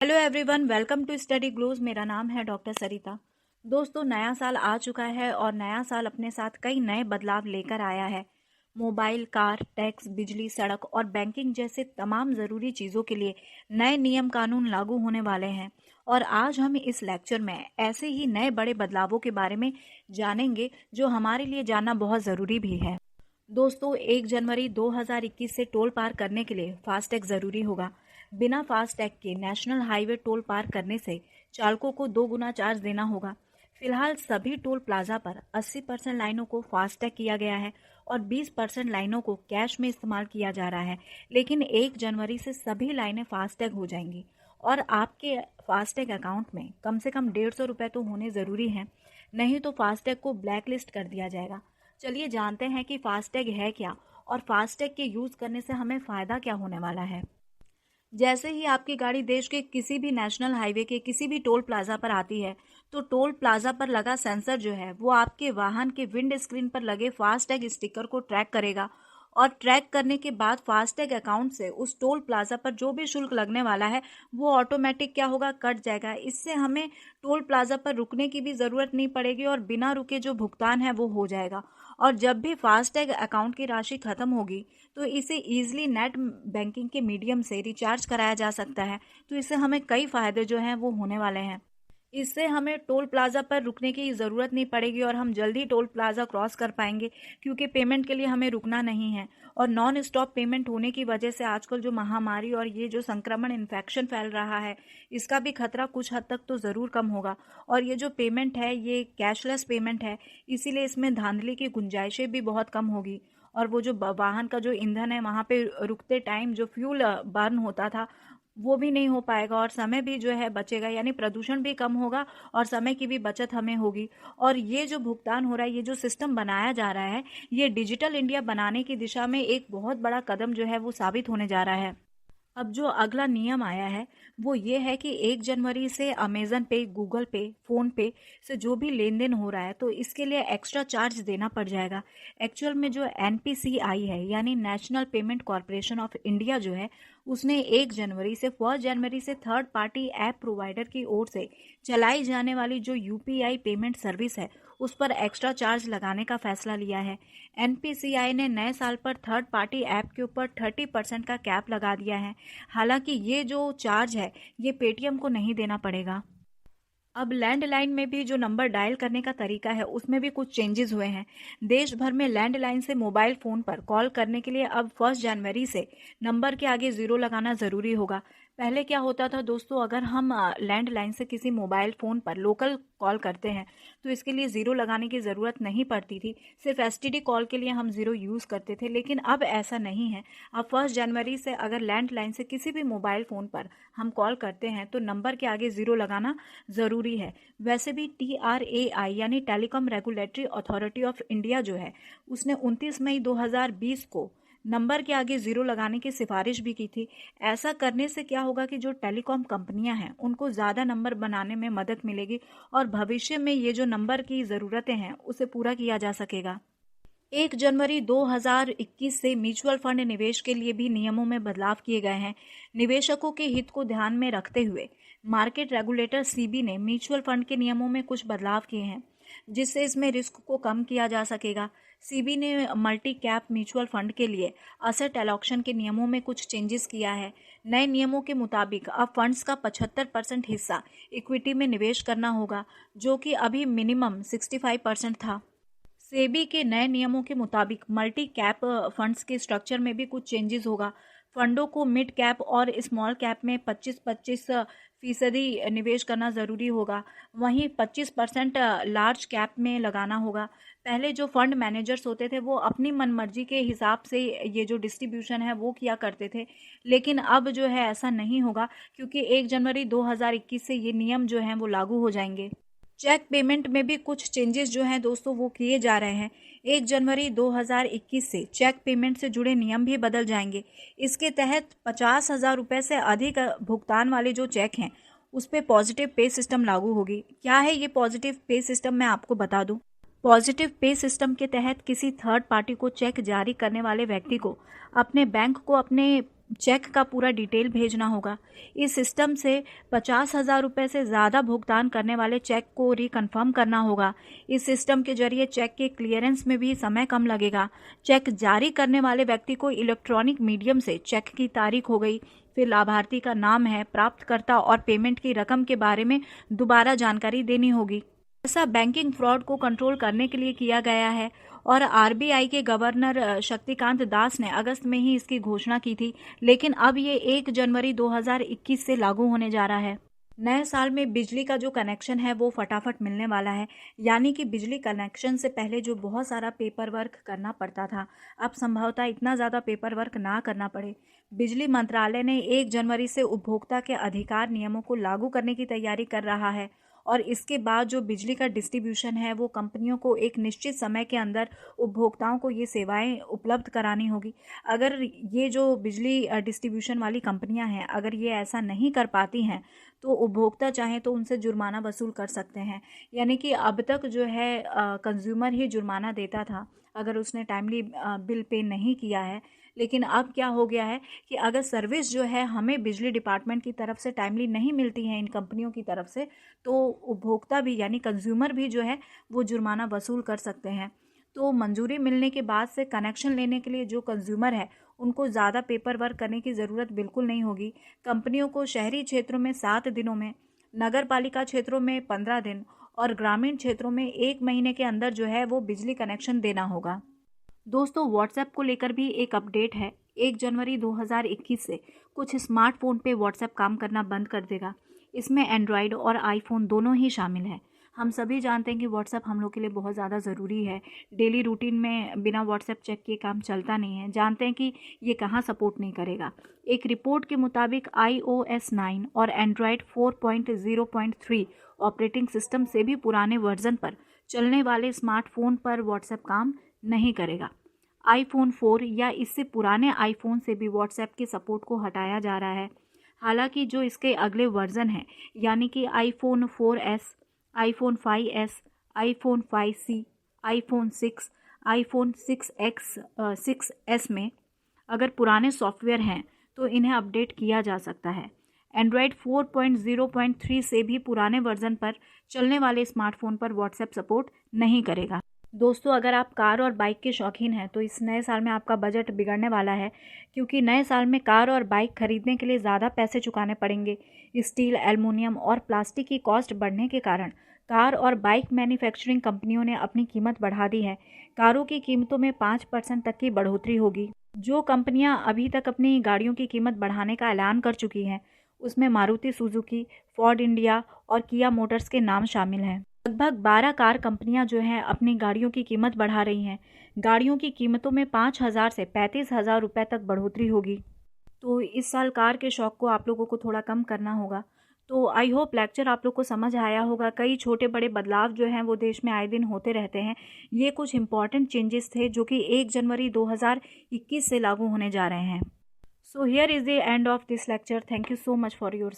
Hello everyone, welcome to Study Glows. मेरा नाम है डॉक्टर सरिता। दोस्तों, नया साल आ चुका है और नया साल अपने साथ कई नए बदलाव लेकर आया है। मोबाइल, कार, टैक्स, बिजली, सड़क और बैंकिंग जैसे तमाम ज़रूरी चीज़ों के लिए नए नियम कानून लागू होने वाले हैं। और आज हम इस लेक्चर में ऐसे ही नए बड़े बदलावों के बारे में जानेंगे जो हमारे लिए जानना बहुत ज़रूरी भी है। दोस्तों, 1 जनवरी 2021 से टोल पार करने के लिए फास्टैग ज़रूरी होगा। बिना फास्टैग के नेशनल हाईवे टोल पार करने से चालकों को 2 गुना चार्ज देना होगा। फिलहाल सभी टोल प्लाजा पर 80% लाइनों को फास्टैग किया गया है और 20% लाइनों को कैश में इस्तेमाल किया जा रहा है। लेकिन 1 जनवरी से सभी लाइनें फास्टैग हो जाएंगी और आपके फास्टैग अकाउंट में कम से कम 150 रुपये तो होने ज़रूरी हैं, नहीं तो फास्टैग को ब्लैक लिस्ट कर दिया जाएगा। चलिए जानते हैं कि फास्टैग है क्या और फास्टैग के यूज़ करने से हमें फ़ायदा क्या होने वाला है। जैसे ही आपकी गाड़ी देश के किसी भी नेशनल हाईवे के किसी भी टोल प्लाजा पर आती है, तो टोल प्लाजा पर लगा सेंसर जो है वो आपके वाहन के विंड स्क्रीन पर लगे फास्टैग स्टिकर को ट्रैक करेगा और ट्रैक करने के बाद फास्टैग अकाउंट से उस टोल प्लाजा पर जो भी शुल्क लगने वाला है वो ऑटोमेटिक क्या होगा, कट जाएगा। इससे हमें टोल प्लाजा पर रुकने की भी ज़रूरत नहीं पड़ेगी और बिना रुके जो भुगतान है वो हो जाएगा। और जब भी फास्टैग अकाउंट की राशि खत्म होगी तो इसे ईजिली नेट बैंकिंग के मीडियम से रिचार्ज कराया जा सकता है। तो इससे हमें कई फ़ायदे जो हैं वो होने वाले हैं। इससे हमें टोल प्लाजा पर रुकने की ज़रूरत नहीं पड़ेगी और हम जल्दी टोल प्लाजा क्रॉस कर पाएंगे, क्योंकि पेमेंट के लिए हमें रुकना नहीं है। और नॉन स्टॉप पेमेंट होने की वजह से आजकल जो महामारी और ये जो संक्रमण इन्फेक्शन फैल रहा है, इसका भी खतरा कुछ हद तक तो ज़रूर कम होगा। और ये जो पेमेंट है ये कैशलेस पेमेंट है, इसीलिए इसमें धांधली की गुंजाइशें भी बहुत कम होगी। और वो जो वाहन का जो ईंधन है वहाँ पे रुकते टाइम जो फ्यूल बर्न होता था वो भी नहीं हो पाएगा और समय भी जो है बचेगा, यानी प्रदूषण भी कम होगा और समय की भी बचत हमें होगी। और ये जो भुगतान हो रहा है, ये जो सिस्टम बनाया जा रहा है, ये डिजिटल इंडिया बनाने की दिशा में एक बहुत बड़ा कदम जो है वो साबित होने जा रहा है। अब जो अगला नियम आया है वो ये है कि 1 जनवरी से अमेज़न पे, गूगल पे, फ़ोन पे से जो भी लेन देन हो रहा है तो इसके लिए एक्स्ट्रा चार्ज देना पड़ जाएगा। एक्चुअल में जो एनपीसीआई है यानी national payment corporation of India जो है, उसने 1 जनवरी से 1 जनवरी से थर्ड पार्टी ऐप प्रोवाइडर की ओर से चलाई जाने वाली जो यूपीआई पेमेंट सर्विस है उस पर एक्स्ट्रा चार्ज लगाने का फैसला लिया है। एनपीसीआई ने नए साल पर थर्ड पार्टी ऐप के ऊपर 30% का कैप लगा दिया है। हालांकि ये जो चार्ज है ये पेटीएम को नहीं देना पड़ेगा। अब लैंडलाइन में भी जो नंबर डायल करने का तरीका है उसमें भी कुछ चेंजेस हुए हैं। देश भर में लैंडलाइन से मोबाइल फ़ोन पर कॉल करने के लिए अब 1 जनवरी से नंबर के आगे ज़ीरो लगाना ज़रूरी होगा। पहले क्या होता था दोस्तों, अगर हम लैंडलाइन से किसी मोबाइल फ़ोन पर लोकल कॉल करते हैं तो इसके लिए ज़ीरो लगाने की ज़रूरत नहीं पड़ती थी। सिर्फ एसटीडी कॉल के लिए हम ज़ीरो यूज़ करते थे, लेकिन अब ऐसा नहीं है। अब 1 जनवरी से अगर लैंडलाइन से किसी भी मोबाइल फ़ोन पर हम कॉल करते हैं तो नंबर के आगे ज़ीरो लगाना ज़रूरी है। वैसे भी TRAI यानी telecom regulatory authority of India जो है, उसने 29 मई 2020 को नंबर के आगे ज़ीरो लगाने की सिफारिश भी की थी। ऐसा करने से क्या होगा कि जो टेलीकॉम कंपनियां हैं उनको ज़्यादा नंबर बनाने में मदद मिलेगी और भविष्य में ये जो नंबर की ज़रूरतें हैं उसे पूरा किया जा सकेगा। 1 जनवरी 2021 से म्यूचुअल फंड निवेश के लिए भी नियमों में बदलाव किए गए हैं। निवेशकों के हित को ध्यान में रखते हुए मार्केट रेगुलेटर सीबी ने म्यूचुअल फंड के नियमों में कुछ बदलाव किए हैं, जिससे इसमें रिस्क को कम किया जा सकेगा। सीबी ने मल्टी कैप म्यूचुअल फंड के लिए असेट एलॉक्शन के नियमों में कुछ चेंजेस किया है। नए नियमों के मुताबिक अब फंड्स का 75% हिस्सा इक्विटी में निवेश करना होगा, जो कि अभी मिनिमम 65% था। सेबी के नए नियमों के मुताबिक मल्टी कैप फंड्स के स्ट्रक्चर में भी कुछ चेंजेस होगा। फंडों को मिड कैप और स्मॉल कैप में 25-25% निवेश करना ज़रूरी होगा। वहीं 25% लार्ज कैप में लगाना होगा। पहले जो फंड मैनेजर्स होते थे वो अपनी मनमर्जी के हिसाब से ये जो डिस्ट्रीब्यूशन है वो किया करते थे, लेकिन अब जो है ऐसा नहीं होगा, क्योंकि 1 जनवरी 2021 से ये नियम जो हैं वो लागू हो जाएंगे। चेक पेमेंट में भी कुछ चेंजेस जो हैं दोस्तों वो किए जा रहे हैं। 1 जनवरी 2021 से चेक पेमेंट से जुड़े नियम भी बदल जाएंगे। इसके तहत 50,000 रुपये से अधिक भुगतान वाले जो चेक हैं उस पर पॉजिटिव पे सिस्टम लागू होगी। क्या है ये पॉजिटिव पे सिस्टम, मैं आपको बता दूं। पॉजिटिव पे सिस्टम के तहत किसी थर्ड पार्टी को चेक जारी करने वाले व्यक्ति को अपने बैंक को अपने चेक का पूरा डिटेल भेजना होगा। इस सिस्टम से 50,000 रुपये से ज़्यादा भुगतान करने वाले चेक को रिकन्फर्म करना होगा। इस सिस्टम के जरिए चेक के क्लियरेंस में भी समय कम लगेगा। चेक जारी करने वाले व्यक्ति को इलेक्ट्रॉनिक मीडियम से चेक की तारीख हो गई, फिर लाभार्थी का नाम है, प्राप्तकर्ता और पेमेंट की रकम के बारे में दोबारा जानकारी देनी होगी। ऐसा बैंकिंग फ्रॉड को कंट्रोल करने के लिए किया गया है और आरबीआई के गवर्नर शक्तिकांत दास ने अगस्त में ही इसकी घोषणा की थी, लेकिन अब ये 1 जनवरी 2021 से लागू होने जा रहा है। नए साल में बिजली का जो कनेक्शन है वो फटाफट मिलने वाला है, यानी कि बिजली कनेक्शन से पहले जो बहुत सारा पेपर वर्क करना पड़ता था, अब संभवतः इतना ज़्यादा पेपर वर्क ना करना पड़े। बिजली मंत्रालय ने 1 जनवरी से उपभोक्ता के अधिकार नियमों को लागू करने की तैयारी कर रहा है और इसके बाद जो बिजली का डिस्ट्रीब्यूशन है वो कंपनियों को एक निश्चित समय के अंदर उपभोक्ताओं को ये सेवाएं उपलब्ध करानी होगी। अगर ये जो बिजली डिस्ट्रीब्यूशन वाली कंपनियां हैं, अगर ये ऐसा नहीं कर पाती हैं तो उपभोक्ता चाहें तो उनसे जुर्माना वसूल कर सकते हैं। यानी कि अब तक जो है कंज्यूमर ही जुर्माना देता था अगर उसने टाइमली बिल पे नहीं किया है, लेकिन अब क्या हो गया है कि अगर सर्विस जो है हमें बिजली डिपार्टमेंट की तरफ से टाइमली नहीं मिलती है इन कंपनियों की तरफ से, तो उपभोक्ता भी यानी कंज्यूमर भी जो है वो जुर्माना वसूल कर सकते हैं। तो मंजूरी मिलने के बाद से कनेक्शन लेने के लिए जो कंज्यूमर है उनको ज़्यादा पेपर वर्क करने की ज़रूरत बिल्कुल नहीं होगी। कंपनियों को शहरी क्षेत्रों में 7 दिनों में, नगर पालिका क्षेत्रों में 15 दिन और ग्रामीण क्षेत्रों में 1 महीने के अंदर जो है वो बिजली कनेक्शन देना होगा। दोस्तों, व्हाट्सएप को लेकर भी एक अपडेट है। 1 जनवरी 2021 से कुछ स्मार्टफोन पे व्हाट्सएप काम करना बंद कर देगा। इसमें एंड्रॉयड और आईफोन दोनों ही शामिल हैं। हम सभी जानते हैं कि व्हाट्सएप हम लोग के लिए बहुत ज़्यादा ज़रूरी है। डेली रूटीन में बिना व्हाट्सएप चेक किए काम चलता नहीं है। जानते हैं कि ये कहाँ सपोर्ट नहीं करेगा। एक रिपोर्ट के मुताबिक iOS 9 और एंड्रॉयड 4.0.3 ऑपरेटिंग सिस्टम से भी पुराने वर्जन पर चलने वाले स्मार्टफोन पर व्हाट्सएप काम नहीं करेगा। आईफोन 4 या इससे पुराने आईफोन से भी व्हाट्सएप के सपोर्ट को हटाया जा रहा है। हालांकि जो इसके अगले वर्जन हैं, यानी कि iPhone 4S, iPhone 5S, iPhone 5C, iPhone 6, iPhone 6S में अगर पुराने सॉफ्टवेयर हैं तो इन्हें अपडेट किया जा सकता है। एंड्रॉयड 4.0.3 से भी पुराने वर्जन पर चलने वाले स्मार्टफोन पर व्हाट्सएप सपोर्ट नहीं करेगा। दोस्तों, अगर आप कार और बाइक के शौकीन हैं तो इस नए साल में आपका बजट बिगड़ने वाला है, क्योंकि नए साल में कार और बाइक खरीदने के लिए ज़्यादा पैसे चुकाने पड़ेंगे। स्टील, एल्युमिनियम और प्लास्टिक की कॉस्ट बढ़ने के कारण कार और बाइक मैन्युफैक्चरिंग कंपनियों ने अपनी कीमत बढ़ा दी है। कारों की कीमतों में 5% तक की बढ़ोतरी होगी। जो कंपनियां अभी तक अपनी गाड़ियों की कीमत बढ़ाने का ऐलान कर चुकी हैं उसमें मारुति सुजुकी, फोर्ड इंडिया और किया मोटर्स के नाम शामिल हैं। लगभग 12 कार कंपनियां जो हैं अपनी गाड़ियों की कीमत बढ़ा रही हैं। गाड़ियों की कीमतों में 5,000 से 35,000 रुपये तक बढ़ोतरी होगी। तो इस साल कार के शौक को आप लोगों को थोड़ा कम करना होगा। तो आई होप लेक्चर आप लोग को समझ आया होगा। कई छोटे बड़े बदलाव जो हैं वो देश में आए दिन होते रहते हैं। ये कुछ इंपॉर्टेंट चेंजेस थे जो कि 1 जनवरी 2021 से लागू होने जा रहे हैं। So here is the end of this lecture. Thank you so much for your